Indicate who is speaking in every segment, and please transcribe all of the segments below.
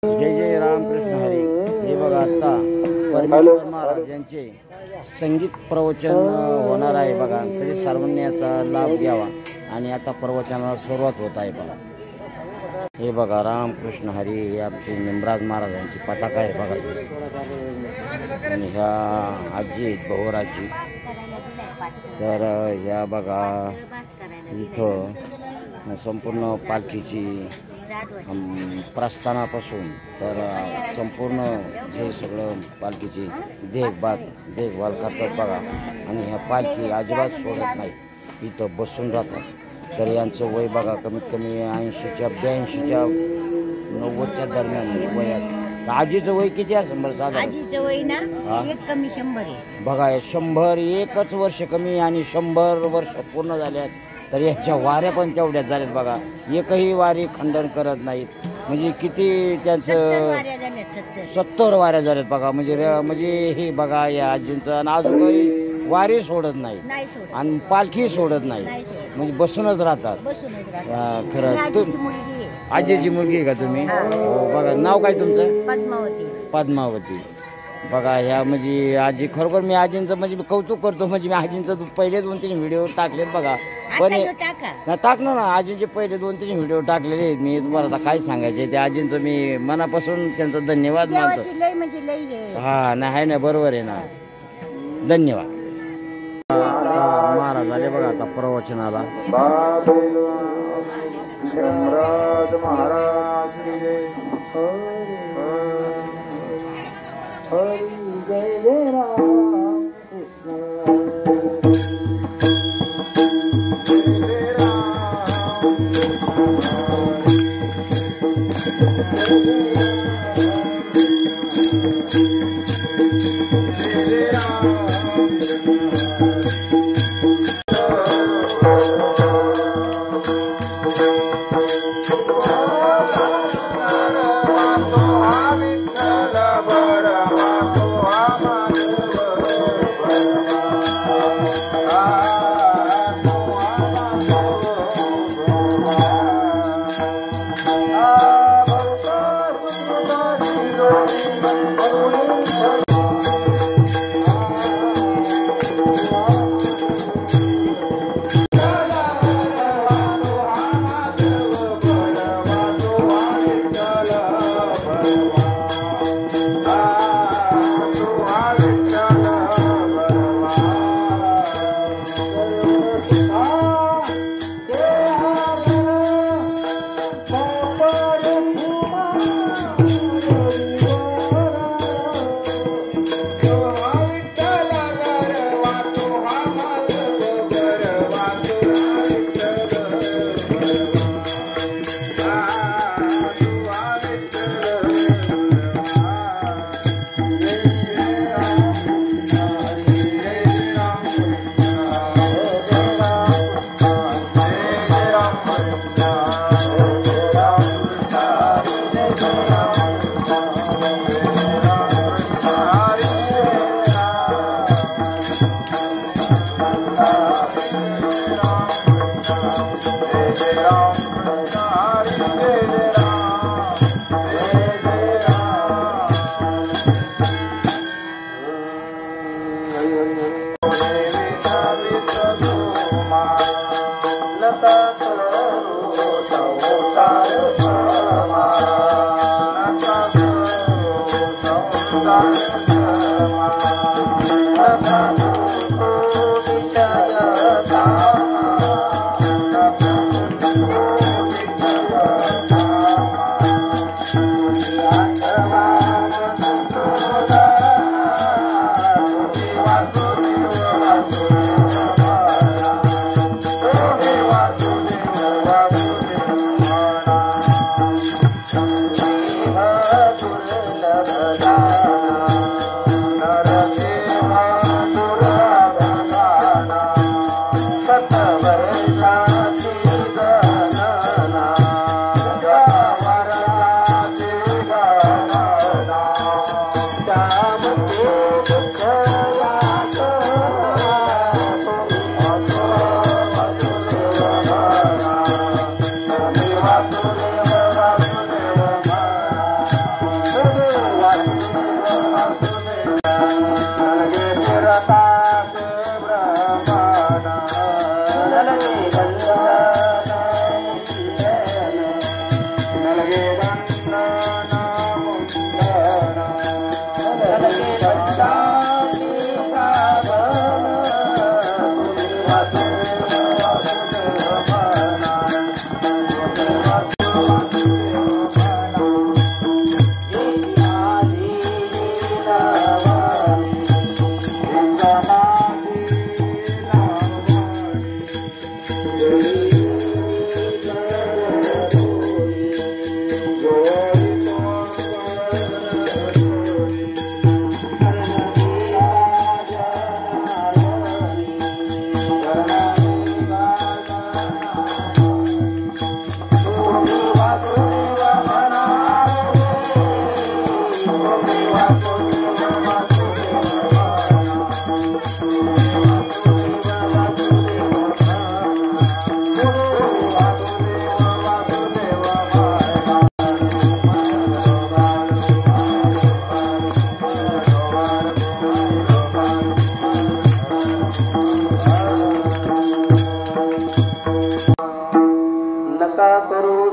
Speaker 1: जय जय रामकृष्ण हरी। हे बघा आता परमेश्वर महाराज यांचे संगीत प्रवचन होणार आहे बघा, तरी सर्वांनी याचा लाभ घ्यावा। आणि आता प्रवचनाला सुरुवात होत आहे बघा। हे बघा रामकृष्ण हरी हे आमचे निमराज महाराजांची पताका आहे बघा। आणि ह्या आजी आहेत बहुराजी, तर ह्या बघा इथं संपूर्ण पालखीची प्रस्थानापासून तर संपूर्ण जे सगळं पालखीची देखभाल करतात बघा। आणि ह्या पालखी अजिबात सोडत नाही, इथं बसून राहतात। तर यांचं वय बघा कमीत कमी 80च्या 82च्या 90च्या दरम्यान वय आहे। आजीचं वय किती असेल बरं साधारण?
Speaker 2: आजीचं वय ना एक कमी 100 आहे
Speaker 1: बघा। 100 एकच वर्ष कमी आणि 100 वर्ष पूर्ण झाल्यात। तर याच्या वाऱ्या पण तेवढ्याच झाल्यात बघा। एकही वारी खंडन करत नाहीत, म्हणजे किती त्यांचं 70 वाऱ्या झाल्यात बघा। म्हणजे हे बघा या आजींचं आणि अजूनही वारी सोडत नाही आणि पालखी सोडत नाही, म्हणजे बसूनच राहतात। खरं आजीची मुलगी आहे का तुम्ही? हो बघा। नाव काय तुमचं? पद्मावती बघा। ह्या म्हणजे आजी खरोखर मी आजींचं म्हणजे कौतुक करतो। म्हणजे मी आजींचं पहिले 2-3 व्हिडिओ टाकलेत बघा, पण टाकणार ना आजींचे पहिले 2-3 व्हिडिओ टाकलेले आहेत मी। तुम्हाला आता काय सांगायचे ते आजींचं मी मनापासून त्यांचं धन्यवाद मानतो। हा नाही आहे ना, बरोबर आहे ना, धन्यवाद। महाराज आले बघा आता प्रवचनाला। महाराज हरी जय जय राम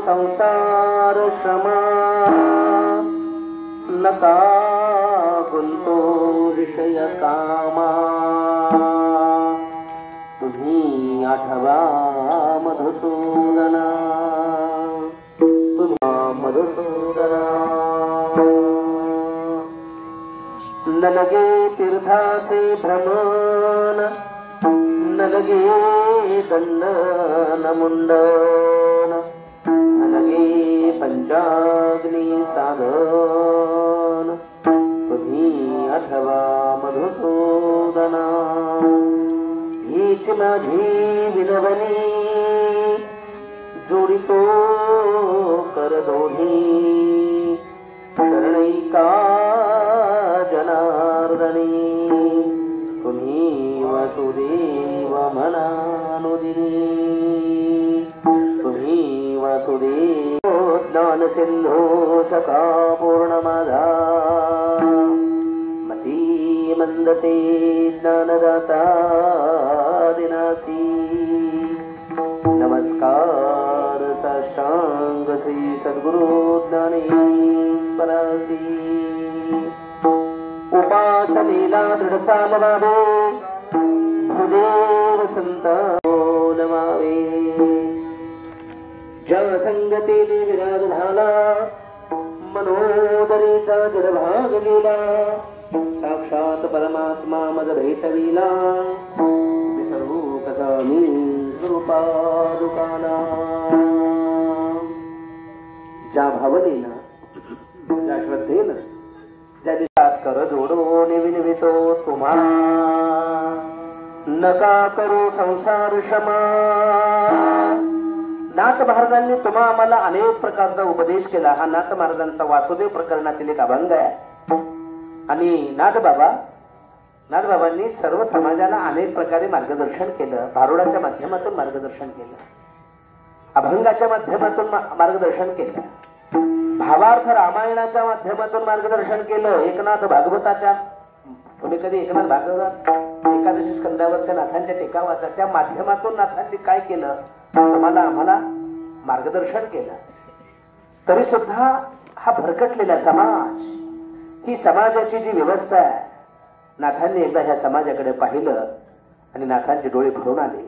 Speaker 3: संसार श्रमा नका गुंतो विषय कामा तुम्ही आठवा मधुसूदना तुम्हा मधुसूदना न लगे तीर्थाचे भ्रमण न लगे दंडन मुंडन लगे पंचाग्नी साधन तुम्ही आठवा मधुसूदना हीच माझी विनवणी जोडितो कर दोन्ही शरणैका जनार्दनी तुम्ही वासुदेव मनानुदिनी तुम्ही वासुदेव ज्ञान सिंधू सखा पूर्णमाधा मती मंदते ज्ञानदाता दिनासी नमस्कार साष्टांग श्री सद्गुरु ज्ञानेश्वरासी उपासनेला दृढ सामनावे भूदेव संता नमावे ज्या संगतीने विराग झाला मनोदरीचा जडभाग गेला साक्षात परमात्मा मज भेटविला विसरू कसा मी कृपादुकाना ज्या भावनेनं ज्या श्रद्धेनं ज्या दिवसात कर जोडो निवितो तुम्हा नका करू संसार क्षमा नाथ महाराजांनी तुम्हा आम्हाला अनेक प्रकारचा उपदेश केला. हा नाथ महाराजांचा वासुदेव प्रकरणातील एक अभंग आहे. आणि नाथबाबांनी सर्व समाजाला अनेक प्रकारे मार्गदर्शन केलं. भारुडाच्या माध्यमातून मार्गदर्शन केलं, अभंगाच्या माध्यमातून मार्गदर्शन केलं, भावार्थ रामायणाच्या माध्यमातून मार्गदर्शन केलं, एकनाथ भागवताच्या तुम्ही कधी एकनाथ भागवत एकादशी स्कंदावरच्या नाथांच्या टीका वाचा, त्या माध्यमातून नाथांनी काय केलं, तुम्हाला आम्हाला मार्गदर्शन केलं. तरी सुद्धा हा भरकटलेला समाज, ही समाजाची जी व्यवस्था आहे, नाथांनी एकदा ह्या समाजाकडे पाहिलं आणि नाथांचे डोळे भरून आले.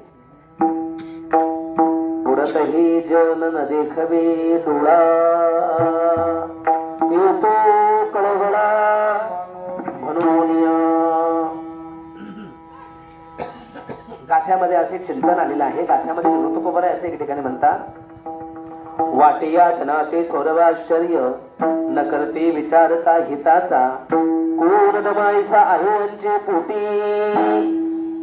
Speaker 3: पुरतही जन न देखवे डोळा येतो कळवळा म्हणून गाथ्यामध्ये असे चिंतन आलेलं आहे. गाथ्यामध्ये ऋतुकुमार असे एक ठिकाणी म्हणतात, वाटिया जनाचे थोरवाश्चर्य न करते विचारता हिताचा, कोण दमायचा आहे अंचे पोटी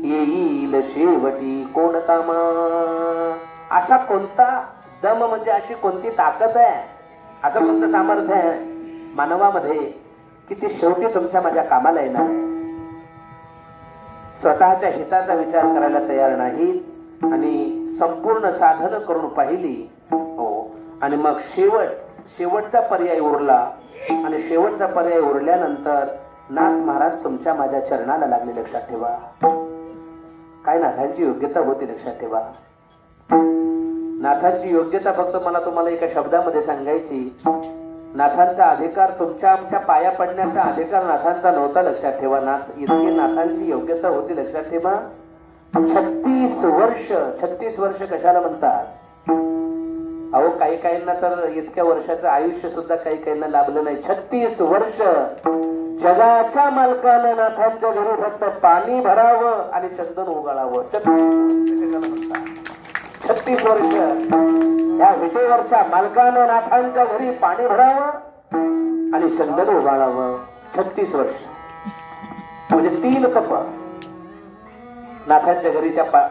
Speaker 3: येईल शेवटी कोण कामा. असा कोणता दम म्हणजे अशी कोणती ताकद आहे, असं कोणतं सामर्थ्य आहे मानवामध्ये की ती शेवटी तुमच्या माझ्या कामाला येणार आहे. स्वतःच्या हिताचा विचार करायला तयार नाही आणि संपूर्ण साधन करून पाहिली हो, आणि मग शेवटचा पर्याय उरला. आणि शेवटचा पर्याय उरल्यानंतर नाथ महाराज तुमच्या माझ्या चरणाला लागले. लक्षात ठेवा, काय नाथांची योग्यता होती लक्षात ठेवा. नाथांची योग्यता फक्त मला तुम्हाला एका शब्दामध्ये सांगायची, नाथांचा अधिकार तुमच्या आमच्या पाया पडण्याचा अधिकार नाथांचा नव्हता. लक्षात ठेवा, नाथ इतकी नाथांची योग्यता होती. लक्षात ठेवा, 36 वर्ष कशाला म्हणतात अहो, काही काहींना तर इतक्या वर्षाचं आयुष्य सुद्धा काही काहींना लाभलं नाही. 36 वर्ष जगाच्या मालकानं नाथांच्या घरी फक्त पाणी भरावं आणि चंदन उगाळावं. 36 वर्ष या विटेवरच्या मालकानं नाथांच्या घरी पाणी भरावं आणि चंदन उगाळावं. 36 वर्ष म्हणजे 3 कप नाथांच्या घरी त्या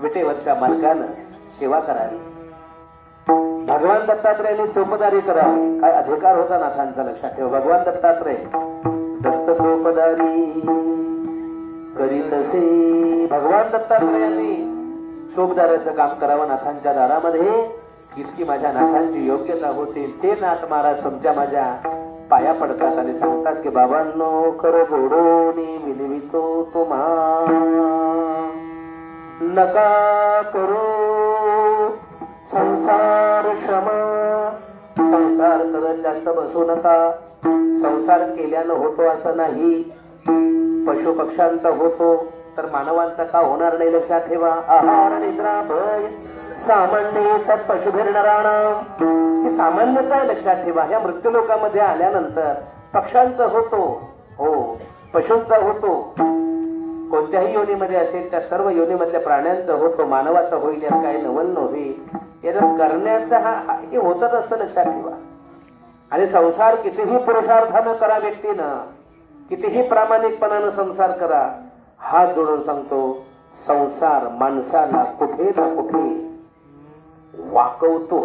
Speaker 3: विटेवरच्या मालकानं सेवा करावी. भगवान दत्तात्रयांनी सोपदारी करावी, काय अधिकार होता नाथांचा लक्षात ठेवा. भगवान दत्तात्रय दत्त सोपदारी करीतसे. भगवान दत्तात्रयांनी सोपदाराचं काम करावं नाथांच्या दारामध्ये. इतकी माझ्या नाथांची योग्यता होती. ते नाथ महाराज तुमच्या माझ्या पाया पडतात आणि सांगतात की बाबांनो कर गोडोनी विनवितो तुम्हा नका करू संसार क्षमा. संसार करत जास्त बसू नका. संसार केल्यानं होतो असं नाही. पशु पक्ष्यांचा होतो तर मानवांचा का होणार नाही लक्षात ठेवा. आहार निद्रा भय सामान्य तर पशुभिर्नराणाम. ही सामान्यता आहे लक्षात ठेवा. ह्या मृत्यूलोकामध्ये आल्यानंतर पक्ष्यांचा होतो, हो पशूंचा होतो, कोणत्याही योनीमध्ये असेल त्या सर्व योनीमधल्या प्राण्यांचा होतो, मानवाचा होईल यात काही नवल नव्हे. याचा करण्याचा हे होतच असतं लक्षात ठेवा. आणि संसार कितीही पुरुषार्थानं करा व्यक्तीनं, कितीही प्रामाणिकपणानं संसार करा. हात जोडून सांगतो संसार माणसाला कुठे ना कुठे वाकवतो.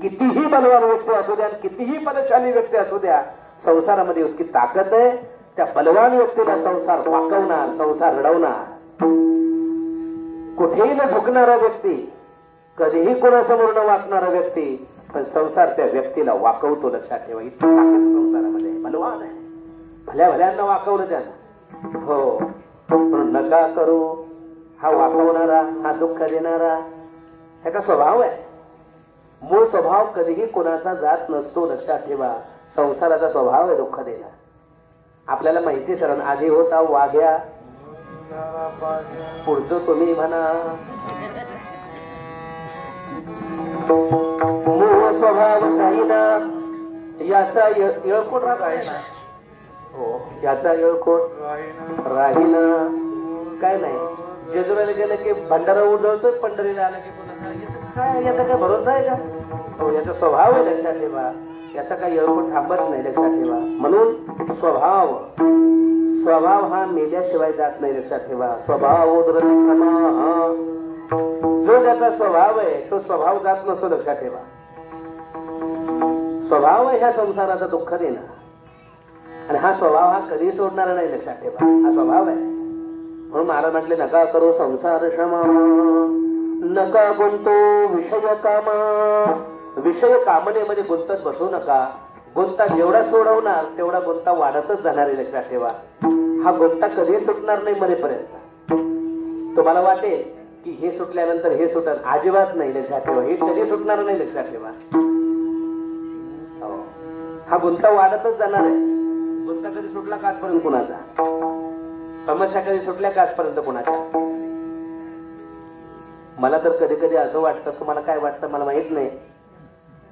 Speaker 3: कितीही बलवान व्यक्ती असू द्या, कितीही बलशाली व्यक्ती असू द्या, संसारामध्ये इतकी ताकद आहे त्या बलवान व्यक्तीला संसार वाकवणार, संसार रडवणार. कुठेही न झुकणारा व्यक्ती, कधीही कोणासमोर न वाकणारा व्यक्ती, पण संसार त्या व्यक्तीला वाकवतो लक्षात ठेवा. इतकी ताकद संसारामध्ये बलवान आहे. भल्या भल्यांना वाकवलं त्यानं. हो म्हणून नका करू. हा वाकवणारा, हा दुःख देणारा ह्याचा स्वभाव आहे. मूळ स्वभाव कधीही कोणाचा जात नसतो लक्षात ठेवा. संसाराचा स्वभाव आहे दुःख देणं. आपल्याला माहिती सरण आधी होता वाघ्या, पुढचं तुम्ही म्हणा. मूळ स्वभाव जाईना याचा येळकोट आहे ना. हो याचा येळकोट राहीना. काय नाही जेजुरीला गेलं की भंडारा उजळतोय, पंढरीला आलं की काय याचा काय भरोसा आहे का. हो याचा स्वभाव आहे लक्षात ठेवा. याचा काही येळकोट थांबत नाही लक्षात ठेवा. म्हणून स्वभाव हा मेल्याशिवाय जात नाही लक्षात ठेवा. स्वभाव जो ज्याचा स्वभाव आहे तो स्वभाव जात नसतो लक्षात ठेवा. स्वभाव आहे ह्या संसाराचा दुःख देणं आणि हा स्वभाव हा कधी सोडणारा नाही लक्षात ठेवा. हा स्वभाव आहे. म्हणून महाराज म्हटले नका करू संसार क्षमा, नका गुंतो विषय कामा. विषय कामनेमध्ये गुंतत बसू नका. गुंता जेवढा सोडवणार तेवढा गुंता वाढतच जाणार आहे लक्षात ठेवा. हा गुंता कधी सुटणार नाही मरेपर्यंत. तुम्हाला वाटेल की हे सुटल्यानंतर हे सुटणार, अजिबात नाही लक्षात ठेवा. हे कधी सुटणार नाही लक्षात ठेवा. हा गुंता वाढतच जाणार आहे. गुंता कधी सुटला का आजपर्यंत कुणाचा, समस्या कधी सुटल्या का आजपर्यंत कुणाच्या. मला तर कधी कधी असं वाटतं, तुम्हाला काय वाटतं मला माहित नाही,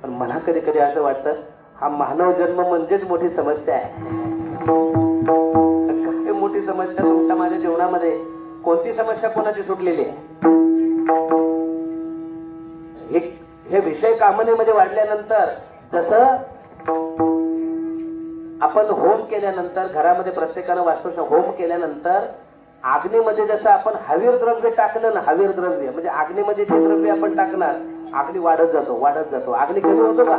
Speaker 3: पण मला कधी कधी असं वाटतं हा मानव जन्म म्हणजेच मोठी समस्या आहे. काय मोठी समस्या तुमच्या माझ्या जीवनामध्ये, कोणती समस्या कोणाची सुटलेली आहे. हे विषय कामनेमध्ये वाढल्यानंतर, जसं आपण होम केल्यानंतर घरामध्ये प्रत्येकानं वास्तू होम केल्यानंतर अग्नीमध्ये जसं आपण हवीर द्रव्य टाकलं ना, हवीर द्रव्य म्हणजे अग्नीमध्ये जे द्रव्य आपण टाकणार अग्नी वाढत जातो वाढत जातो. अग्नी कमी होतो का.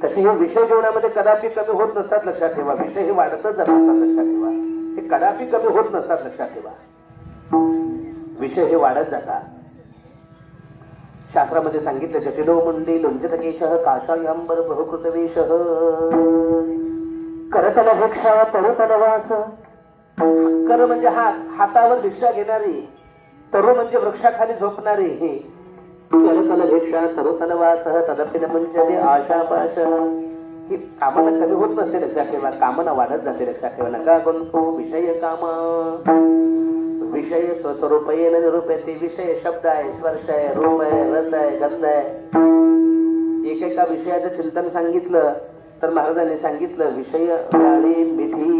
Speaker 3: तसे हे विषय जीवनामध्ये कदापि कमी होत नसतात लक्षात ठेवा. विषय हे वाढतच जात असतात लक्षात ठेवा. हे कदापि कमी होत नसतात लक्षात ठेवा. विषय हे वाढत जातात. शास्त्रामध्ये सांगितलं जटिलो मुंडी लुंजतकेशः काशायांबर बहुकृतवेशः करतलभिक्षा तरुतलवास. कर म्हणजे हात, हातावर भिक्षा घेणारी. तरु म्हणजे वृक्षाखाली झोपणारी. हे करतलभिक्षा तरुतलवास तदपि न मुंजते आशापाश. ही कामना कमी होत नसते लक्षात ठेवा. कामना वाढत जाते लक्षात ठेवा. नका गुंतो विषय कामा. विषय स्वस्वरूपयेन निरूप्यते. विषय शब्द आहे, स्पर्श आहे, रूप आहे, रस आहे, गंध आहे. एकेका विषयाचं चिंतन सांगितलं तर महाराजांनी सांगितलं विषय व्याळे मिठी,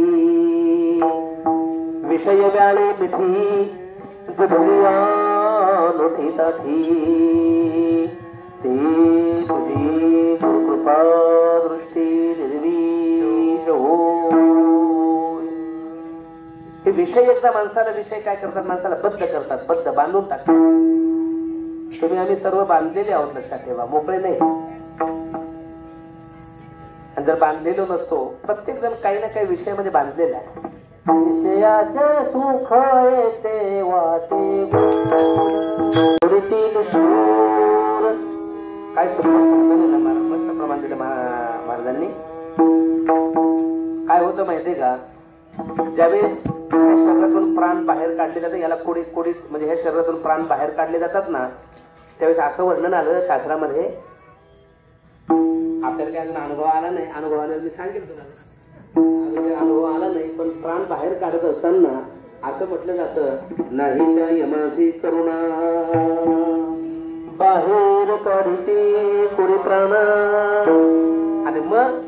Speaker 3: विषय व्याळे मिठी जुडविया लोठी ताठी. ते तुझी गुरुकृपा दृष्टी निर्वीज हो. हे विषय एकदा माणसाला, विषय काय करतात माणसाला बद्ध करतात, बद्ध बांधून टाकतात. तुम्ही आम्ही सर्व बांधलेले आहोत, लक्षात ठेवा, मोकळे नाही. आणि जर बांधलेलो नसतो, प्रत्येक जण काही ना काही विषयामध्ये बांधलेला आहे. विषयाचे सुख येते वाटे गोडीतील सूर. काय सुख मस्त प्रमाण दिलं महाराजांनी. काय होतं माहितीये का, ज्यावेळेस शरीरातून प्राण बाहेर काढले जातात, याला कोडी कोडी म्हणजे ह्या शरीरातून प्राण बाहेर काढले जातात ना, त्यावेळेस असं वर्णन आलं शास्त्रामध्ये. आपल्याला काय अजून अनुभव आला नाही, अनुभव आल्यावर मी सांगेल तुम्हाला. अनुभव आला नाही, पण प्राण बाहेर काढत असताना असं म्हटलं जातं, नाही त्या यमासी करुणा बाहेर काढते कोणी प्राण. आणि मग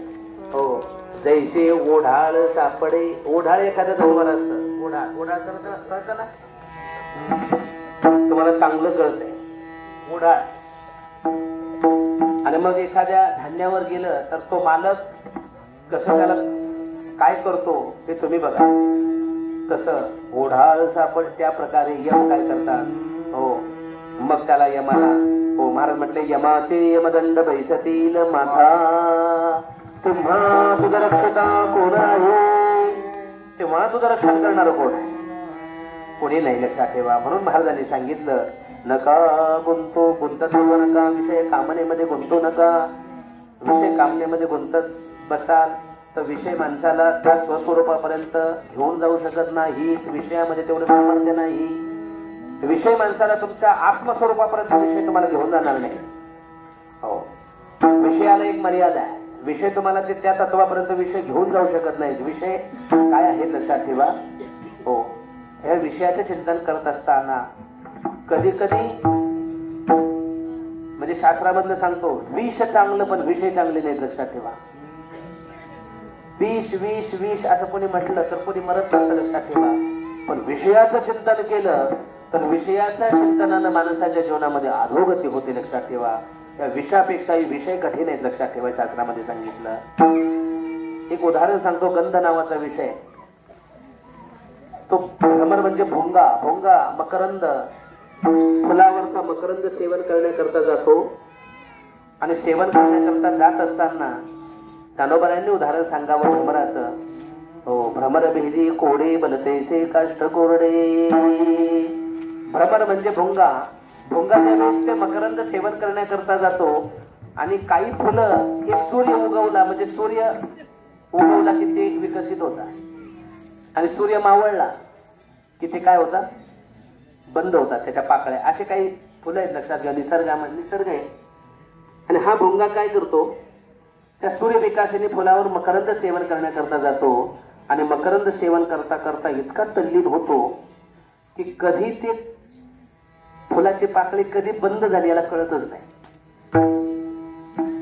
Speaker 3: हो, जैसे ओढाळ सापडे. ओढाळ एखाद्याचं उभं असतं, ओढाळ ओढाळ कळतं ना, तुम्हाला चांगलं कळतंय ओढाळ. आणि मग एखाद्या धान्यावर गेलं तर तो मालक कसं त्याला काय करतो ते तुम्ही बघा. तसं ओढाळ सापड त्या प्रकारे यम काय करतात. हो, मग त्याला यमाला हो महाराज म्हटले, यमाचे यमदंड बैसतील माथा, तुम्हा तुझं रक्षता कोण आहे, तेव्हा तुझं रक्षण करणार कोण आहे, कोणी नाही, लक्षात ठेवा. म्हणून महाराजांनी सांगितलं, नका गुंतत नका, विषय कामनेमध्ये गुंतू नका. विषय कामनेमध्ये गुंतत बसाल तर विषय माणसाला त्या स्वस्वरूपापर्यंत घेऊन जाऊ शकत नाही. विषयामध्ये तेवढं सामर्थ्य नाही. विषय माणसाला तुमच्या आत्मस्वरूपापर्यंत विषय तुम्हाला घेऊन जाणार नाही. हो, विषयाला एक मर्यादा आहे. विषय तुम्हाला ते त्या तत्वापर्यंत विषय घेऊन जाऊ शकत नाही. विषय काय आहे लक्षात ठेवा. हो, या विषयाचे चिंतन करत असताना कधी कधी म्हणजे शास्त्रामधलं सांगतो, विष चांगलं पण विषय चांगले नाही, लक्षात ठेवा. विष विष विष असं कोणी म्हटलं तर कोणी मरत नसतं, लक्षात ठेवा. पण विषयाचं चिंतन केलं तर विषयाच्या चिंतनानं माणसाच्या जीवनामध्ये अधोगती होते, लक्षात ठेवा. या विषयापेक्षाही विषय कठीण आहेत, लक्षात ठेवा. शास्त्रामध्ये सांगितलं. एक उदाहरण सांगतो. गंध नावाचा विषय, तो भ्रमर म्हणजे भोंगा. भोंगा मकरंद, फुलावरचा मकरंद सेवन करण्याकरता जातो. आणि सेवन करण्याकरता जात असताना ज्ञानोबांनी उदाहरण सांगावं भ्रमराचं. हो, भ्रमर भेदी कोडे बनतेसे काष्ट कोरडे. भ्रमर म्हणजे भोंगा. भोंगा त्यावेळेस ते मकरंद सेवन करण्याकरता जातो. आणि काही फुलं हे सूर्य उगवला म्हणजे सूर्य उगवला की ते विकसित होता. आणि सूर्य मावळला की ते काय होता, बंद होतात त्याच्या पाकळ्या. असे काही फुलं आहेत, लक्षात घ्या. निसर्गामध्ये निसर्ग आहे. आणि हा भोंगा काय करतो, त्या सूर्य विकासाने फुलावर मकरंद सेवन करण्याकरता जातो. आणि मकरंद सेवन करता करता इतका तल्लीन होतो की कधी ते फुलाची पाकळी कधी बंद झाली याला कळतच नाही.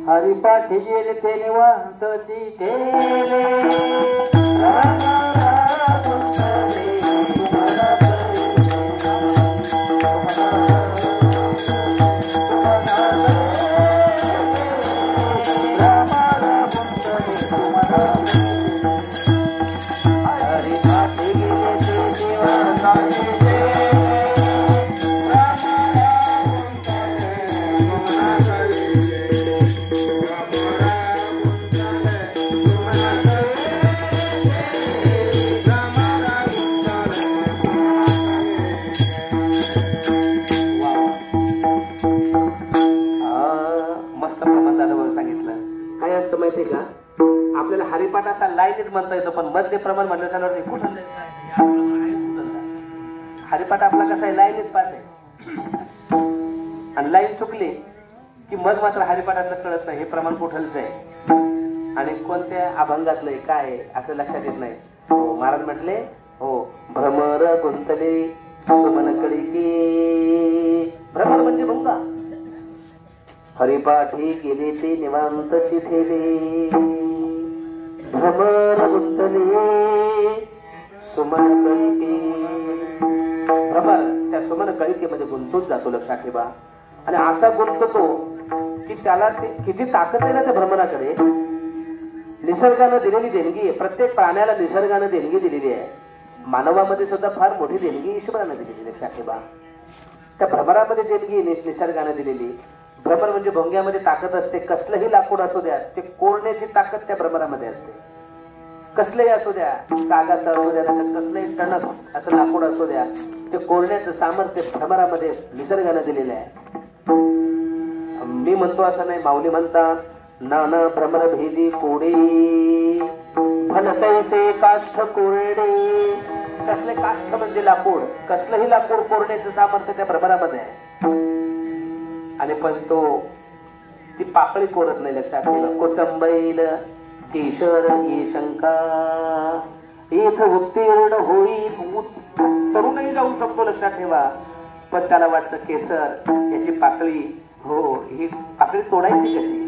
Speaker 3: हरिपाठी गेले ते निवांत आपल्याला हरिपाठ असा लाईनीत म्हणता येतो, पण मध्य प्रमाण म्हणलं त्यावर कुठं हरिपाठ आपला कसा आहे, लाईनीत पाठ आहे. आणि लाईन चुकली की मग मात्र हरिपाठातलं कळत नाही हे प्रमाण कुठलंच आहे आणि कोणत्या अभंगातलंय काय असं लक्षात येत नाही. हो, महाराज म्हटले हो, भ्रमर गुंतले सुमन कळी. भ्रमर म्हणजे भुंगा. हरिपाठी गेले ते निवांत चिथेले. भ्रमर गुंतले सुमन कळिके. भ्रमर त्या सुमन कळिकेमध्ये गुंतून जातो, लक्षात ठेवा. आणि असा गुंततो की त्याला किती ताकद आहे ना त्या भ्रमराकडे. निसर्गानं दिलेली देणगी आहे. प्रत्येक प्राण्याला निसर्गानं देणगी दिलेली आहे. मानवामध्ये सुद्धा फार मोठी देणगी ईश्वरानं दिलेली, लक्षात ठेवा. त्या भ्रमरामध्ये देणगी निसर्गाने दिलेली. भ्रमर म्हणजे भोंग्यामध्ये ताकद असते. कसलंही लाकूड असू द्या, ते कोरण्याची ताकद त्या भ्रमरामध्ये असते. कसलंही असू द्या, सागाचं असू द्या, कसलंही टणक असं लाकूड असू द्या, ते कोरण्याचं सामर्थ्य भ्रमरामध्ये निसर्गाने दिलेलं आहे. मी म्हणतो असं नाही, माऊली म्हणतात नाना भ्रमर भेदी कोडे भलतैसे काष्ठ कोरडे. कसले काष्ठ म्हणजे लाकूड, कसलंही लाकूड कोरण्याचं सामर्थ्य त्या भ्रमरामध्ये आहे. आणि पण तो ती पाकळी कोरत नाही. लक्षात ठेवा. कोचंबैल केशर ही शंका इथ उत्तीर्ण होई. तरुणही जाऊ शकतो. लक्षात ठेवा. पण त्याला वाटतं केसर याची पाकळी, हो ही पाकळी तोडायची कशी.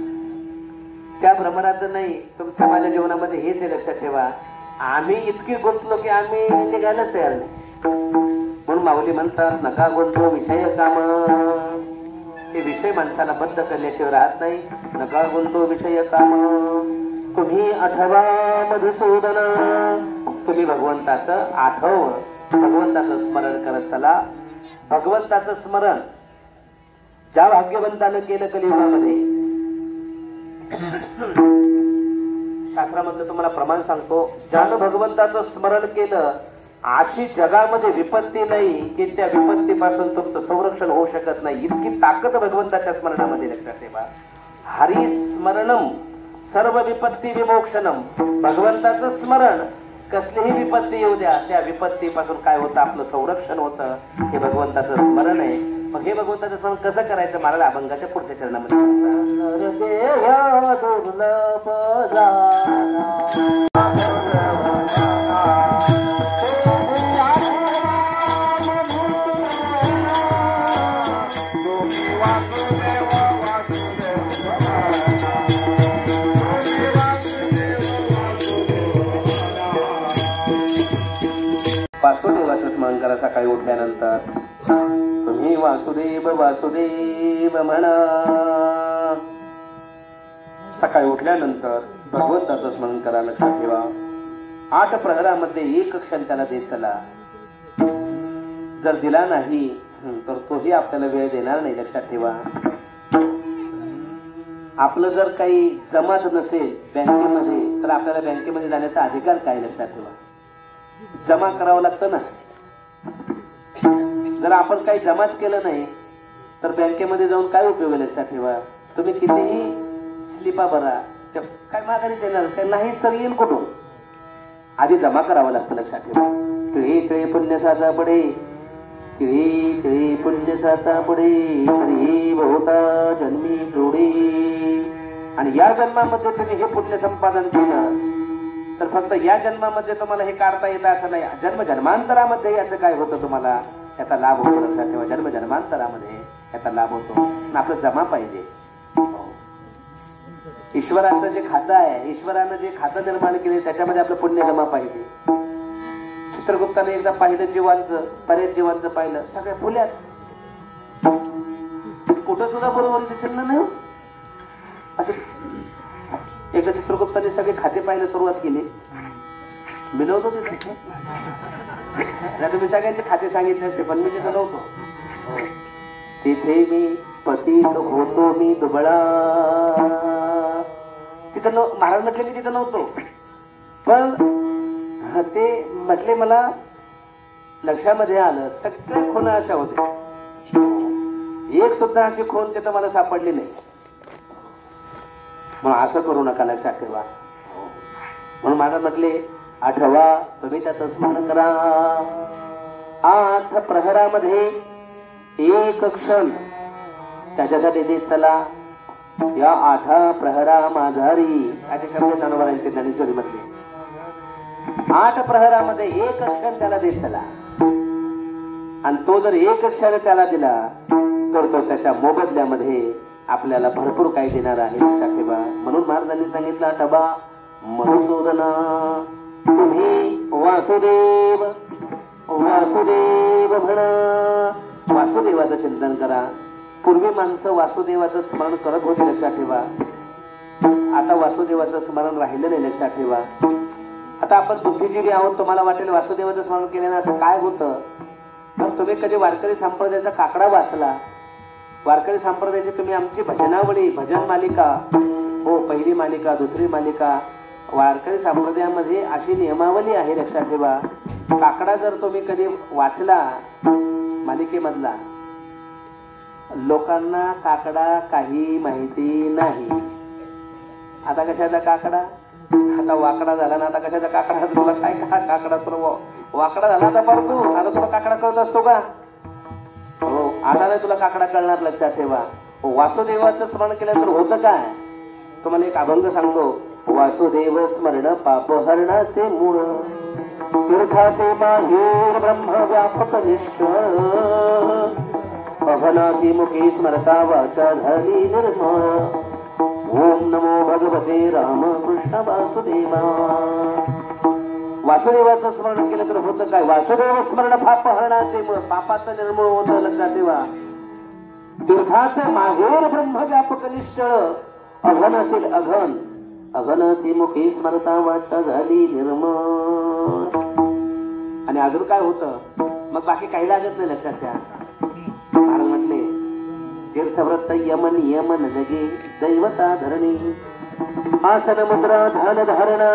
Speaker 3: त्या भ्रमराचं नाही, तुमच्या माझ्या जीवनामध्ये हेच आहे. लक्षात ठेवा. आम्ही इतकी गुंतलो की आम्ही निघायलाच तयार नाही. म्हणून माऊली म्हणतात नका गुंतो विषय काम. हे विषय माणसाला बद्ध करण्याशिवाय राहत नाही. नका गुंतो विषय काम. तुम्ही आठवा मधुसूदन. तुम्ही भगवंताचं आठव, भगवंताचं स्मरण करत चला. भगवंताचं स्मरण ज्या भाग्यवंतानं केलं कलियुगामध्ये, शास्त्रामध्ये तुम्हाला प्रमाण सांगतो, ज्यानं भगवंताचं स्मरण केलं अशी जगामध्ये विपत्ती नाही की त्या विपत्तीपासून तुमचं संरक्षण होऊ शकत नाही. इतकी ताकद भगवंताच्या स्मरणामध्ये. लक्षात ठेवा. हरी स्मरणम सर्व विपत्ती विमोक्षणम. भगवंताचं स्मरण कसलीही विपत्ती येऊ द्या, त्या विपत्तीपासून काय होतं, आपलं संरक्षण होतं. हे भगवंताचं स्मरण आहे. मग हे भगवंताचं स्मरण कसं करायचं, मला अभंगाच्या पुढच्या चरणामध्ये वासुदेवाचं स्मरण करा. सकाळी उठल्यानंतर तुम्ही वासुदेव वासुदेव म्हणा. सकाळी उठल्यानंतर भगवंताचं स्मरण करा. लक्षात ठेवा. 8 प्रहरामध्ये एक क्षण त्याला देत चला. जर दिला नाही तर तोही आपल्याला वेळ देणार नाही. लक्षात ठेवा. आपलं जर काही जमाच नसेल बँकेमध्ये तर आपल्याला बँकेमध्ये जाण्याचा अधिकार काय. लक्षात ठेवा. जमा करावं लागतं ना. जर आपण काही जमाच केलं नाही तर बँकेमध्ये जाऊन काय उपयोग आहे. लक्षात ठेवा. तुम्ही कितीही स्लिपा भरा, काय माघारी देणार काय नाहीच तर येईल कुठून. आधी जमा करावं लागतं. लक्षात ठेवा. तिळी तिळी पुण्य साचा पडे, तिळी तिळी पुण्य साचा पडे, हरी बहुता जन्मी जोडे. आणि या जन्मामध्ये तुम्ही हे पुण्य संपादन केलं तर फक्त या जन्मामध्ये तुम्हाला हे काढता येतं असं नाही. जन्म जन्मांतरामध्ये याचं काय होतं, तुम्हाला याचा लाभ होतो. लक्षात ठेवा. जन्म जन्मांतरामध्ये याचा लाभ होतो. आपलं जमा पाहिजे. ईश्वराचं जे खातं आहे, ईश्वरानं जे खातं निर्माण केले त्याच्यामध्ये आपलं पुण्य जमा पाहिजे. चित्रगुप्ताने एकदा पाहिलं जीवांचं, बरेच जीवांचं पाहिलं, सगळ्या फुल्यात. कुठं सुद्धा बरोबर चिन्ह नाही. असे एकदा चित्रगुप्ताने सगळे खाते पाहायला सुरुवात केली. मी नव्हतो तिथे. तुम्ही सगळ्यांचे खाते सांगितले असते पण मी तिथं नव्हतो. तिथे मी पतित होतो मी दुबळा. तिथं महाराज म्हटले मी तिथं नव्हतो. पण ते म्हटले मला लक्षामध्ये आलं सगळे खुणा अशा होत्या. एक सुद्धा अशी खून तिथं मला सापडली नाही. मग असं करू नका. लक्षात ठेवा. म्हणून महाराज म्हटले आठवा तुम्ही त्याचं स्मरण करा. 8 प्रहरामध्ये एक क्षण त्याच्यासाठी देत चला. या 8 प्रहरा माझारी असे शब्द ज्ञानोबारांचे ज्ञानेश्वरी म्हटले. 8 प्रहरामध्ये एक क्षण त्याला देत चला. आणि तो जर एक क्षण त्याला दिला तर तो त्याच्या मोबदल्यामध्ये आपल्याला भरपूर काही देणार आहे. लक्षात ठेवा. म्हणून महाराजांनी सांगितलं आठवा मधुसूदन तुम्ही वासुदेव वासुदेव म्हणा. वासुदेवाचं चिंतन करा. पूर्वी माणसं वासुदेवाचं स्मरण करत होती. लक्षात ठेवा. आता वासुदेवाचं स्मरण राहिलं नाही. लक्षात ठेवा. आता आपण बुद्धिजीवी आहोत. तुम्हाला वाटेल वासुदेवाचं स्मरण केल्यानं असं काय होतं. तर तुम्ही कधी वारकरी संप्रदायाचा काकडा वाचला? वारकरी संप्रदायाची तुम्ही आमची भजनावळी, भजन मालिका, हो पहिली मालिका, दुसरी मालिका, वारकरी संप्रदायामध्ये अशी नियमावली आहे, लक्षात ठेवा. काकडा जर तुम्ही कधी वाचला मालिकेमधला, लोकांना काकडा काही माहिती नाही. आता कशाचा काकडा? आता वाकडा झाला ना, आता कशाचा काकडा? तुला काय काकडा? तुला वाकडा झाला आता परतू, आता तुला काकडा कळत असतो का? हो, आता नाही तुला काकडा कळणार, लक्षात ठेवा. वासुदेवाचं स्मरण केल्यानंतर होतं काय? तुम्हाला एक अभंग सांगतो. वासुदेव स्मरण पापहरणाचे मूळ, तीर्थाचे माहेर ब्रह्म व्यापक निश्चळ, अघनाशी मुखी स्मरता वाचा झाली निर्मळ. ओम नमो भगवते राम कृष्ण वासुदेवा. वासुदेवाचं स्मरण केलं तर होतं काय? वासुदेव स्मरण पापहरणाचे मूळ, पापाचं निर्मूळ होतं, लक्षात ठेवा. तीर्थाचे माहेर ब्रह्म व्यापक निश्चळ, अघन असेल अघन, अघनसी मुखी स्मरता वाचा झाली निर्मळ. आणि अजून काय होतं? मग बाकी काही लागत नाही, लक्षात घ्या. महाराज म्हटले तीर्थव्रत यमन यमन जगे दैवता धरणी, आसन मुद्रा ध्यान धारणा,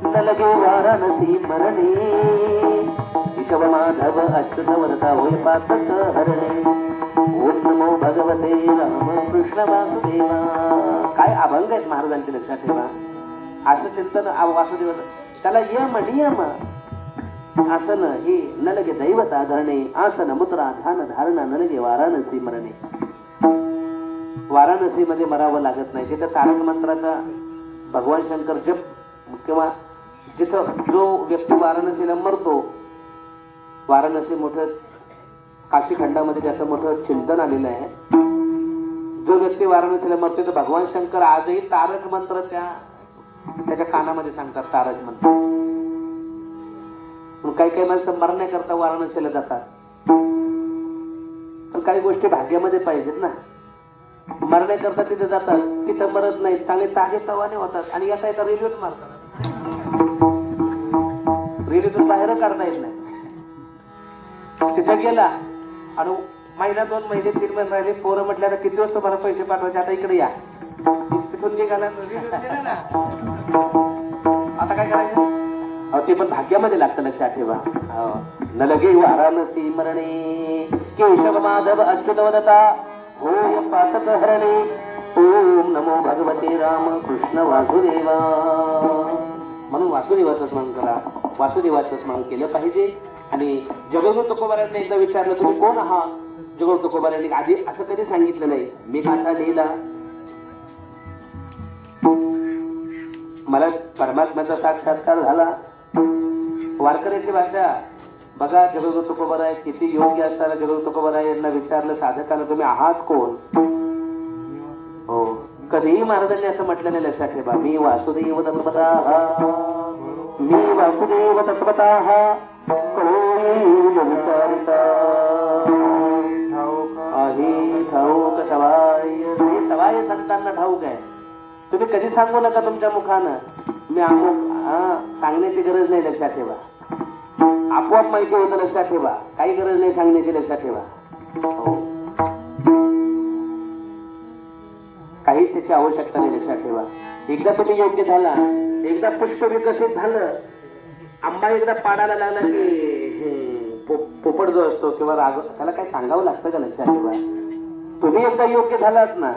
Speaker 3: न लगे वाराणसी मरणे, केशव माधव अच्युत वरता होय पातक हरणे. ओम नमो भगवते राम कृष्ण वासुदेवा. काय अभंग आहेत महाराजांचे, लक्षात ठेवा. असं चिंतन वासुदेव, त्याला यम नियम आसन हे न लगे दैवता धरणे, आसन मुद्रा ध्यान धारणा, न लगे वाराणसी मरणे. वाराणसी मध्ये मरावं लागत नाही. तिथं तारक मंत्राचा भगवान शंकर जप, किंवा जिथं जो व्यक्ती वाराणसीला मरतो, वाराणसी मोठं काशी खंडामध्ये त्याचं मोठं चिंतन आलेलं आहे. जो व्यक्ती वाराणसीला मरतो तर भगवान शंकर आजही तारक मंत्र त्याच्या कानामध्ये सांगतात, तारक मंत्र. काही काही माणसं मरण्याकरता वाराणसीला जातात, पण काही गोष्टी भाग्यामध्ये पाहिजेत ना. मरण्याकरता तिथे जातात, तिथं मरत नाही, चांगले ताजे तवाने होतात, आणि येता येता रेल्वेत मारतात. रेल्वेतून बाहेर काढता येत नाही. तिथे गेला आणि महिना 2 महिने 3 महिने राहिले, पोरं म्हटल्या किती दिवस तुम्हाला पैसे पाठवायचे, आता इकडे या. तिथून निघाला आता काय करायचं? ते पण भाग्यामध्ये लागतं, लक्षात ठेवा. न लगे वाराणसी मरणे, केशव माधव अच्युत वदता होय पातक हरणे. ओम नमो भगवते राम कृष्ण वासुदेवा. म्हणून वासुदेवाचं स्मरण करा, वासुदेवाचं स्मरण केलं पाहिजे. आणि जगद्गुरु तुकोबारायांनी एकदा विचारलं, तुम्ही कोण आहात? जगद्गुरु तुकोबारायांनी आधी असं कधी सांगितलं नाही. मी गाथा लिहिला, मला परमात्म्याचा साक्षात्कार झाला. वारकऱ्याची भाषा बघा. जगद्गुरु तुकोबाराय किती योग्य असताना जगद्गुरु तुकोबाराय यांना विचारलं साधकाला, तुम्ही आहात कोण? हो, कधीही महाराजांनी असं म्हटलं नाही, लक्षात ठेवा. मी वासुदेव तत्वतः, मी वासुदेव तत्वतः, विचारिता आहे ठाऊक सवाय. हे सवाय संतांना ठाऊक आहे. तुम्ही कधी सांगू नका तुमच्या मुखानं मी अमुक. सांगण्याची गरज नाही, लक्षात ठेवा. आपोआप माहिती होतं, लक्षात ठेवा. काही गरज नाही सांगण्याची, लक्षात ठेवा. हो, काही त्याची आवश्यकता नाही, लक्षात ठेवा. एकदा तुम्ही योग्य झाला, एकदा पुष्प विकसित झालं, आंबा एकदा पाडायला लागला की पोपट जो असतो किंवा राग, त्याला काय सांगावं लागतं का, लक्षात ठेवा. तुम्ही एकदा योग्य झालात ना,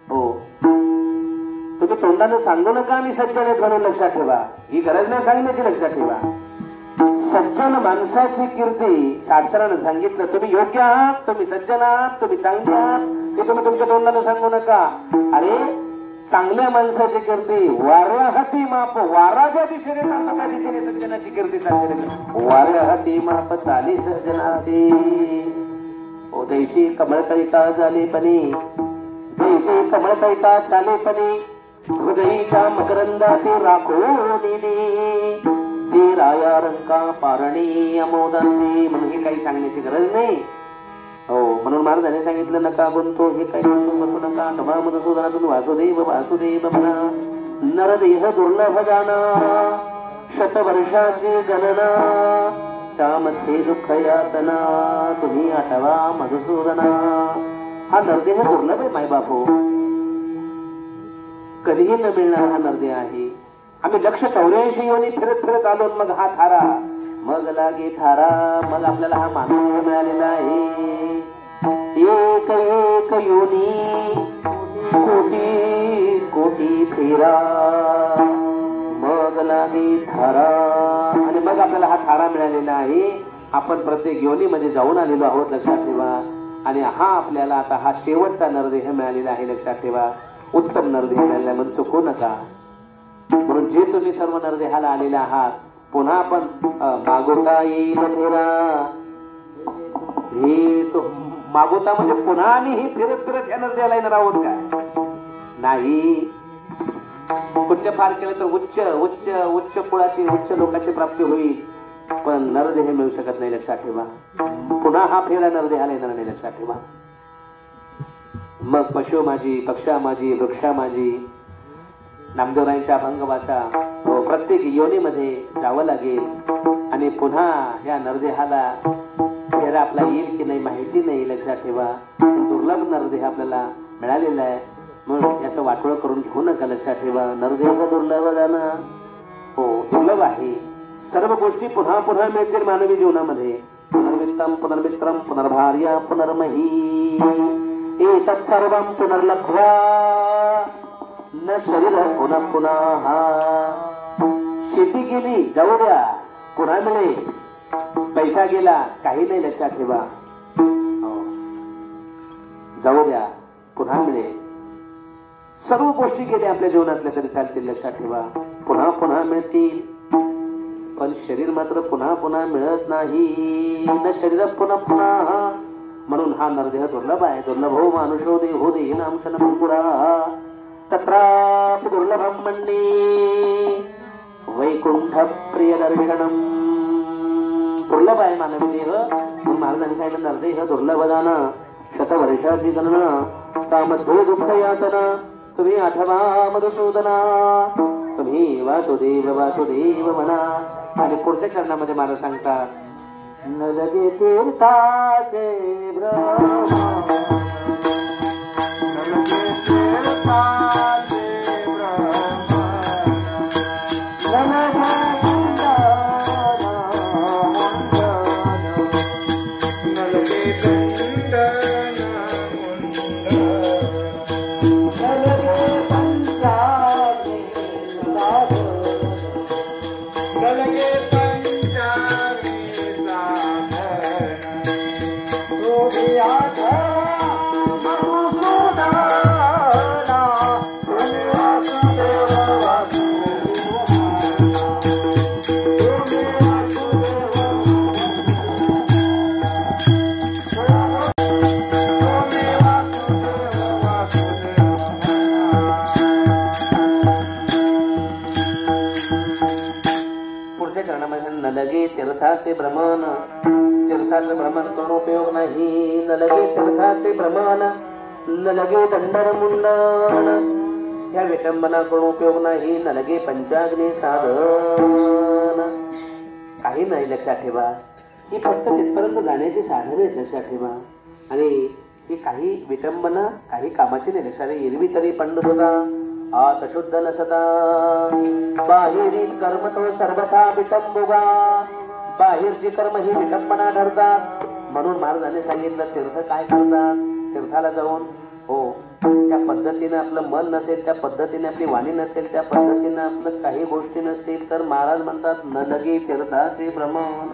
Speaker 3: हो, तुम्ही तोंडानं सांगू नका मी सज्जन आहेत म्हणून, लक्षात ठेवा. ही गरज नाही सांगण्याची, लक्षात ठेवा. सज्जन माणसाची कीर्ती शास्त्रानं सांगितलं. तुम्ही योग्य आहात, तुम्ही सज्जन आहात, तुम्ही चांगले आहात, ते तुम्ही तुमच्या तोंडानं सांगू नका. अरे चांगल्या माणसाची कीर्ती वाऱ्या हाती माप, वारा ज्या दिशेने चालतो त्या दिशेने सज्जनाची कीर्ती चालते. वाऱ्या हाती माप चाली सज्जनाची. ओ दैशी कमळकरिता झालेपणी, दैशी कमळकरिता चालेपणी, हृदयीच्या मकरंदाती राखो दिली, ती राया रंका पारणी अमोदांची. म्हणून हे काही सांगण्याची गरज नाही. हो, म्हणून महाराजांनी सांगितलं, नका गुंतो हे काही बसू नका. नभा मधुसूदनातून वासुदेव वासुदेव म्हणा. नरदेह दुर्लभ जाना, शतवर्षाची गणना, त्यामध्ये दुःख यातना तुम्ही आठवा मधुसूदना. हा नरदेह दुर्लभ आहे मायबाप हो, कधीही न मिळणार हा नरदेह आहे. आम्ही 184 योनी फिरत फिरत आलो, मग हा थारा, मग लागे थारा, मग आपल्याला हा मानव मिळालेला आहे. एक एक योनी कोटी कोटी फेरा, मग लागे थारा, आणि मग आपल्याला हा थारा मिळालेला आहे. आपण प्रत्येक योनीमध्ये जाऊन आलेलो आहोत, लक्षात ठेवा. आणि हा आपल्याला आता हा शेवटचा नरदेह मिळालेला आहे, लक्षात ठेवा. उत्तम नरदेह मिळालेला म्हणून चुकू नका. म्हणून जे तुम्ही सर्व नरदेहाला आलेले आहात, पुन्हा आपण मागोता येईल फेरा, हे तो मागोता म्हणजे पुन्हा आणि ही फिरत फिरत या नरदेहाला येणार आहोत का? नाही. पुण्य फार केलं तर उच्च उच्च उच्च कुळाची उच्च लोकांची प्राप्ती होईल, पण नरदेह मिळू शकत नाही, लक्षात ठेवा. पुन्हा हा फेरा नरदेहाला येणार नाही, लक्षात ठेवा. मग पशु माझी, पक्षा माझी, वृक्षा माझी, नामदेवरायांच्या अभंग वाचा, प्रत्येक योनीमध्ये जावं लागेल आणि पुन्हा या नरदेहाला फेरा आपला येईल की नाही माहिती नाही, लक्षात ठेवा. दुर्लभ नरदेह आपल्याला मिळालेला आहे, म्हणून याचं वाटोळं करून घेऊ नका, लक्षात ठेवा. नरदेह दुर्लभ जाणं, हो दुर्लभ आहे. सर्व गोष्टी पुन्हा पुन्हा मिळतील मानवी जीवनामध्ये. पुनर्वित्तम पुनर्मित्रम पुनर्भार्या पुनर्मही एतत् सर्वं पुनर्लब्ध्वा न शरीर पुन्हा पुन्हा. शेती गेली जाऊ द्या, पुन्हा मिळेल. पैसा गेला काही नाही, लक्षात ठेवा. जाऊ द्या, पुन्हा मिळेल. सर्व गोष्टी गेल्या आपल्या जीवनातल्या तरी चालतील, लक्षात ठेवा. पुन्हा पुन्हा मिळतील, पण शरीर मात्र पुन्हा पुन्हा मिळत नाही. न शरीर पुन्हा पुन्हा. म्हणून हा नरदेह दुर्लभ आहे. दुर्लभ हो मानुषो देहो देही नामशन मंकुरा तत्रापि दुर्लभम मन्ये वैकुंठ प्रिय दर्शनम. दुर्लभ आहे मानवी देह, म्हणून महाराजांनी सांगितलं नरदेह दुर्लभ दाना शतवर्षाची गणना, त्यामध्ये दुःख यातना तुम्ही आठवा मधुसूदना. तुम्ही वासुदेव वासुदेव म्हणा. आणि पुढच्या चरणामध्ये मला सांगतात न लगे तीर्थाचे भ्रम, न लगे तीर्थाचे भ्रम, न लगे दंडन मुंडन, न लगे दंडन मुंडन, न लगे पंचाग्नी साधन, न लगे लगे तीर्थाचे भ्रमण. तीर्थाचं भ्रमण करून उपयोग नाही. न लगे तीर्थाचे भ्रमण, न लगे दंडन मुंडन. या विटंबना करून उपयोग नाही. न लगे पंचाग्नी साधन. काही नाही, लक्षात ठेवा. ही फक्त तिथपर्यंत जाण्याची साधन आहेत, लक्षात ठेवा. आणि ही काही विटंबना काही कामाची नाही, लक्षात. एरवी तरी पंडित होता आत शुद्ध नसता, बाहेरी कर्म तो सर्वथा विटंबुगा. बाहेरची कर्म ही विटंबना ठरतात. म्हणून महाराजांनी सांगितलं तीर्थ काय करतात. तीर्थाला जाऊन हो त्या पद्धतीने आपलं मन नसेल, त्या पद्धतीने आपली वाणी नसेल, त्या पद्धतीने आपलं काही गोष्टी नसतील तर महाराज म्हणतात न लगे तीर्थाचे भ्रमण,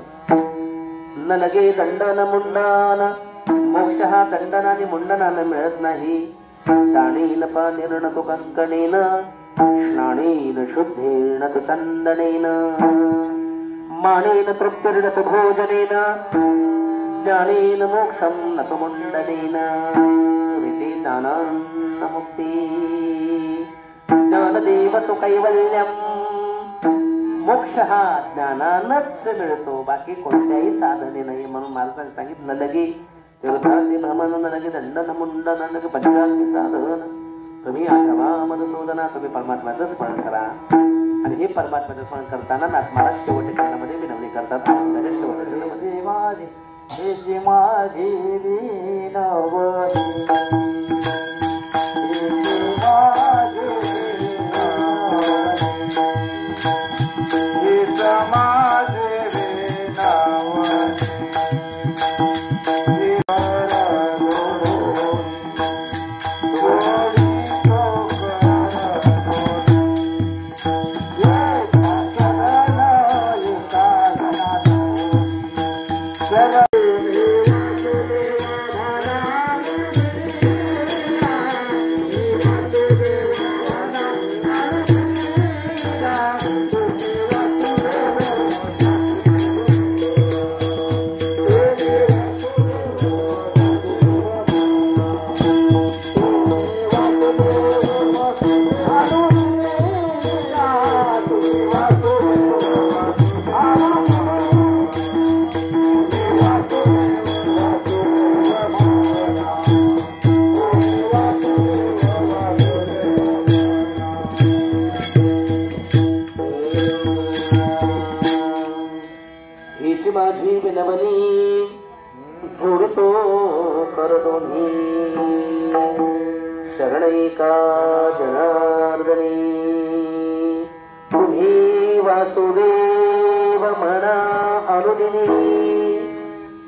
Speaker 3: न लगे दंडन मुंडन. मोक्ष हा दंडनाने मुंडनाने मिळत नाही. दाणेन पानेन तु कंकणेन, स्नानेन शुद्धेन तु चंदनेन, मानेन तृप्तिर्न तु भोजनेन, ज्ञानेन मोक्षं न तु मुंडनेन. विधि ज्ञानान्न मुक्ती, ज्ञानदेव तु कैवल्यम. मोक्ष हा ज्ञानानच मिळतो, बाकी कोणत्याही साधने नाही. म्हणून महाराजांनी सांगितलं लगे तीर्थाचे भ्रमण, न लगे दंडन मुंडन, न लगे पंचाग्नी साधन. तुम्ही आठवा मधुसूदना. तुम्ही परमात्म्याचं स्मरण करा आणि हे परमात्म्याचं स्मरण करताना नाथ महाराज शेवटच्या चरणामध्ये विनवणी करतात. शेवटच्या चरणामध्ये माझी माझी विनवणी जोडतो कर दोन्ही शरणैका जनार्दनी तुम्ही वासुदेव म्हणा अनुदिनी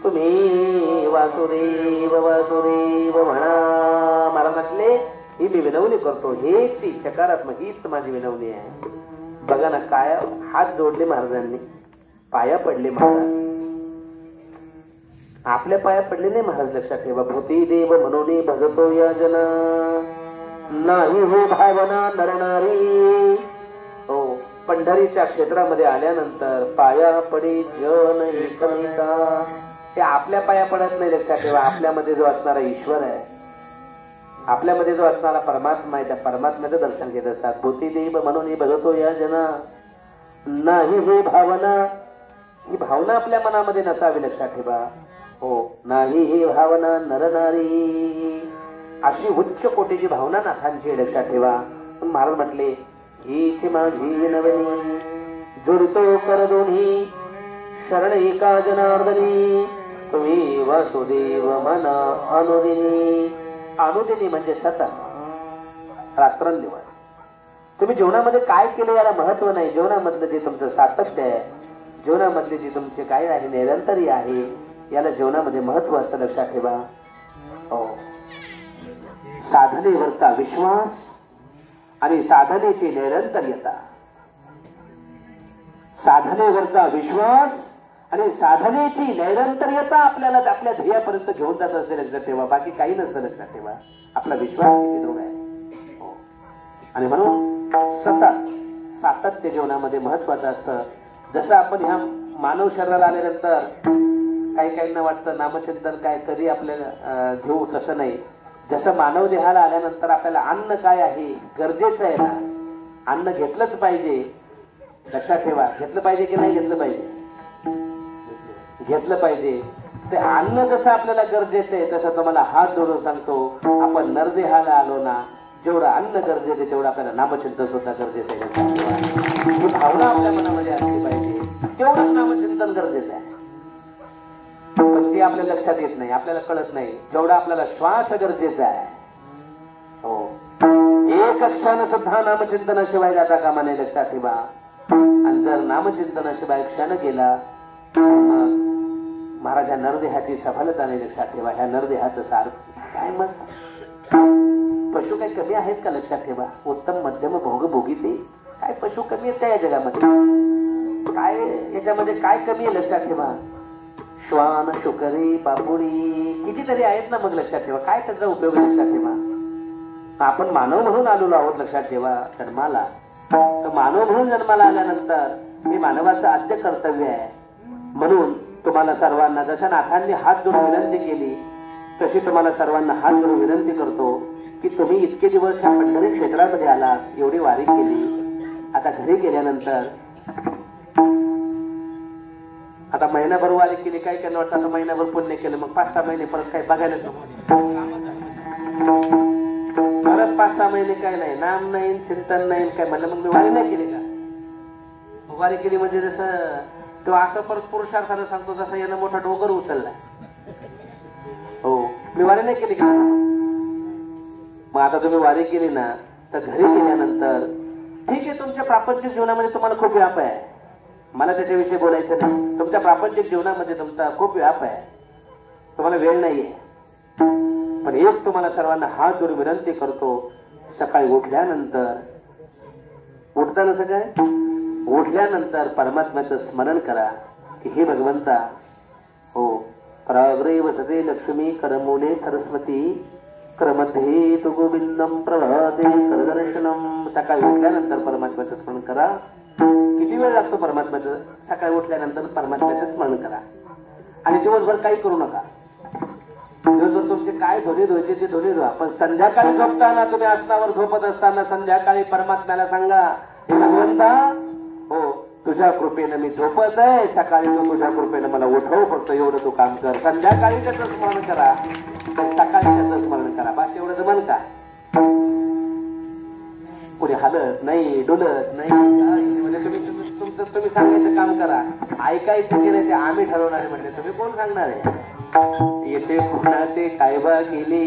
Speaker 3: तुम्ही वासुदेव वासुदेव म्हणा. मला म्हटले ही मी विनवणी करतो हेच सकारात्मक हीच माझी विनवणी आहे. बघा ना काय हात जोडले महाराजांनी पाया पडले महाराज आपल्या पाया पडले नाही महाराज. लक्षात ठेवा भूती देव म्हणून भजतो या जना नाही हो भावना नरणारी. हो पंढरीच्या क्षेत्रामध्ये आल्यानंतर पाया पडी जन एकमेका ते आपल्या पाया पडत नाही. लक्षात ठेवा आपल्यामध्ये जो असणारा ईश्वर आहे आपल्यामध्ये जो असणारा परमात्मा आहे त्या परमात्म्याचं दर्शन घेत असतात. भूती देव म्हणून भजतो या जना नाही हे भावना ही भावना आपल्या मनामध्ये नसावी. लक्षात ठेवा हो नाही ही भावना नरनारी अशी उच्च कोटीची भावना नाथांची लक्षात ठेवा. पण महाराज म्हटले हीच माझी विनवणी जोडतो कर दोन्ही शरण एका जनार्दनी तुम्ही वासुदेव म्हणा अनुदिनी. अनुदिनी म्हणजे सतत रात्रंदिवस तुम्ही जीवनामध्ये काय केले याला महत्व नाही. जीवनामधलं जे तुमचं सातत्य आहे जीवनामधले जे तुमचे काय आहे निरंतरी आहे याला जीवनामध्ये महत्व असतं. लक्षात ठेवा हो साधनेवरचा विश्वास आणि साधनेची निरंतरता साधनेवरचा विश्वास आणि साधनेची निरंतरता आपल्याला आपल्या ध्येयापर्यंत घेऊन जात असते. लक्षात ठेवा बाकी काही नसतं. लक्षात ठेवा आपला विश्वास किती दृढ आहे हो. आणि म्हणून सतत सातत्य जीवनामध्ये महत्वाचं असतं. जसं आपण ह्या मानव शरीराला आल्यानंतर काही काहींना वाटतं नामचिंतन काय कधी आपल्याला घेऊ तसं नाही. जसं मानव देहाला आल्यानंतर आपल्याला अन्न काय आहे गरजेचं आहे ना. अन्न घेतलंच पाहिजे. लक्षात ठेवा घेतलं पाहिजे की नाही घेतलं पाहिजे घेतलं पाहिजे. ते अन्न जसं आपल्याला गरजेचं आहे तसं तुम्हाला हात जोडून सांगतो आपण नरदेहाला आलो ना जेवढं अन्न गरजेचं आहे तेवढं आपल्याला नामचिंतन सुद्धा गरजेचं आहे. ही भावना आपल्या मनामध्ये असली पाहिजे. तेवढंच नामचिंतन गरजेचं आहे. पण ते आपल्या लक्षात येत नाही आपल्याला कळत नाही. जेवढा आपल्याला श्वास गरजेचा आहे हो एक क्षण सुद्धा नामचिंतनाशिवाय जाता कामा नाही. लक्षात ठेवा. आणि जर नामचिंतनाशिवाय क्षण गेला महाराज नरदेहाची सफलता नाही. लक्षात ठेवा ह्या नरदेहाचं सार्थ काय मत पशु काही कमी आहेत का. लक्षात ठेवा उत्तम मध्यम भोगभोगी ते काय पशु कमी आहेत का या जगामध्ये. काय याच्यामध्ये काय कमी आहे लक्षात ठेवा. श्वान शुकरी बाबुडी कितीतरी आहेत ना. मग लक्षात ठेवा काय त्याचा उपयोग लक्षात ठेवा. आपण मानव म्हणून आलेलो आहोत. लक्षात ठेवा जन्माला तर मानव म्हणून जन्माला आल्यानंतर हे मानवाचं आद्य कर्तव्य आहे. म्हणून तुम्हाला सर्वांना जशा नाथांनी हात जोडून विनंती केली तशी तुम्हाला सर्वांना हात जोडून विनंती करतो की तुम्ही इतके दिवस ह्या पंढरी क्षेत्रामध्ये आलात एवढी वारी केली. आता घरी गेल्यानंतर आता महिनाभर वारी केली काय केलं वाटतं. आता महिनाभर पुण्य केलं मग 5-6 महिने परत काय बघायला परत 5-6 महिने काय नाही नाम नाही चिंतन नाही काय म्हणलं मग मी वारी नाही केली का. वारी केली म्हणजे जसं तो असं परत पुरुषार्थानं सांगतो जसं यानं मोठा डोंगर उचलला. हो, मी वारी नाही केली का? मग आता तुम्ही वारी केली ना तर घरी गेल्यानंतर ठीक आहे, तुमच्या प्रापंचिक जीवनामध्ये तुम्हाला खूप व्याप आहे, मला त्याच्याविषयी बोलायचं नाही. तुमच्या प्रापंचिक जीवनामध्ये तुमचा खूप व्याप आहे, तुम्हाला वेळ नाहीये. पण एक तुम्हाला सर्वांना हात जोडून विनंती करतो, सकाळी उठल्यानंतर उठताना सगळं उठल्यानंतर परमात्म्याचं स्मरण करा की हे भगवंता, हो, कराग्रे वसते लक्ष्मी करमूले सरस्वती क्रमध्ये तु गोविंदम प्रभाते करदर्शनम. सकाळी उठल्यानंतर परमात्म्याचं स्मरण करा. किती वेळ लागतो परमात्म्याचं? सकाळी उठल्यानंतर परमात्म्याचं स्मरण करा आणि दिवसभर काही करू नका. दिवसभर तुमचे काय धोनी धुवायचे ते धोनी धुवा, पण संध्याकाळी झोपताना तुम्ही आसनावर झोपत असताना संध्याकाळी परमात्म्याला सांगा, भगवंता, हो, तुझ्या कृपेनं मी झोपत आहे, सकाळी तू तुझ्या कृपेनं मला उठव, फक्त एवढं तू काम कर. संध्याकाळी त्याचं स्मरण करा, सकाळी त्याचं स्मरण करा. बस एवढं जमल का? पुढे हलत नाही, डुलत नाही, म्हणजे तुम्ही सांगायचं काम करा. ऐकायचं की नाही ते आम्ही ठरवणार आहे. म्हणजे तुम्ही कोण सांगणार आहे? येथे कुणाचे काय बा केले,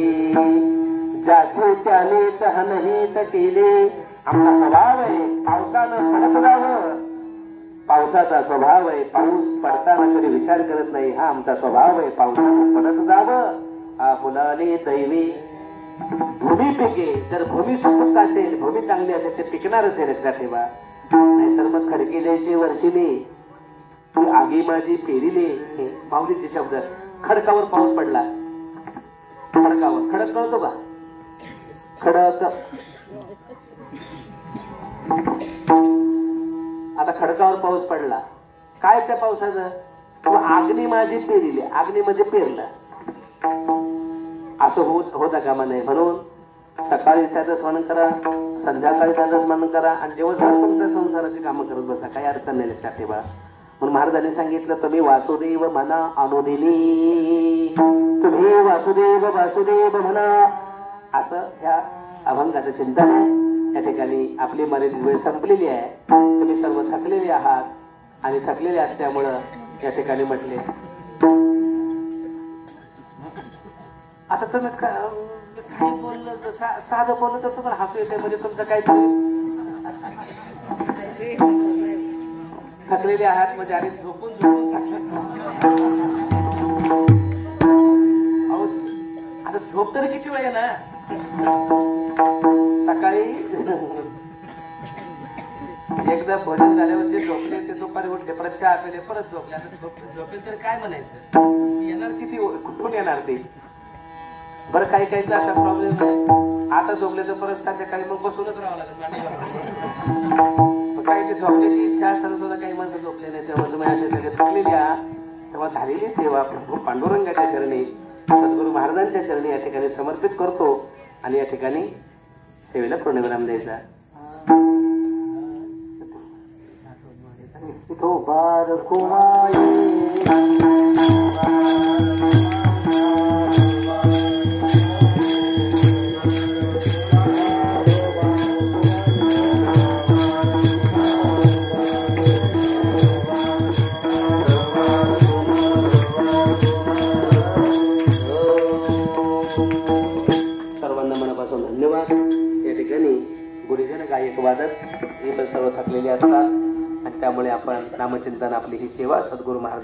Speaker 3: ज्याचे त्याने तहनहित केले. आमचा स्वभाव आहे पावसानं पडत जावं, पावसाचा स्वभाव आहे पाऊस पडताना कधी विचार करत नाही, हा आमचा स्वभाव आहे पावसानं पडत जावं. हा फुलाने दैवी भूमी पिके, जर भूमी सुपीक असेल, भूमी चांगली असेल ते पिकणारच आहे, लक्षात ठेवा. नाहीतर मग खडकिल्याची वर्षीने ती आगी माझी पेरिले. माऊलीचे शब्द. खडकावर पाऊस पडला, खडकावर, खडक कळतो का? खडक. आता खडकावर पाऊस पडला, काय त्या पावसाचं? आग्नी माझी पेरिली, आग्नी म्हणजे पेरलं. असं होता कामा नये. म्हणून सकाळी त्याचं स्मरण करा, संध्याकाळी त्याचं स्मरण करा आणि दिवसभर तुमच्या संसाराची कामं करत बसा, काही अडचण नाही, लक्षात ठेवा. म्हणून महाराजांनी सांगितलं, तुम्ही वासुदेव म्हणा अनुदिनी, तुम्ही वासुदेव वासुदेव म्हणा. असं ह्या अभंगाचं चिंतन आहे. या ठिकाणी आपली मर्यादित वेळ संपलेली आहे. तुम्ही सर्व थकलेले आहात आणि थकलेले असल्यामुळं या ठिकाणी म्हटले. आता तुम्ही काही बोललं तर साधं बोललं तर तुम्हाला हसू येते, म्हणजे तुमचं काहीतरी थकलेले आहात म्हणजे आणि झोपून अहो, आता झोप तरी किती वेळ आहे ना? सकाळी एकदा भोजन झाल्यावर जे झोपले ते दुपारी उठले, परत चहा पिले, परत झोपले. आता झोपेल तर काय म्हणायचं? येणार किती, कुठून येणार ते? बरं, काही काहीचा असा प्रॉब्लेम नाही. आता झोपले तर परत संध्याकाळी मग बसूनच राहावं लागेल. काही ते झोपल्याची इच्छा असताना सुद्धा काही माणसं झोपले नाही. तेव्हा तुम्ही असे सगळे थकलेले आहात, तेव्हा झालेली सेवा प्रभू पांडुरंगाच्या चरणी, सद्गुरू महाराजांच्या चरणी या ठिकाणी समर्पित करतो आणि या ठिकाणी सेवेला पूर्णविराम द्यायचा. तो बार गुरुजन गायक वादक हे पण सर्व थकलेले असतात आणि त्यामुळे आपण नामचिंतन आपली ही सेवा सद्गुरू महाराज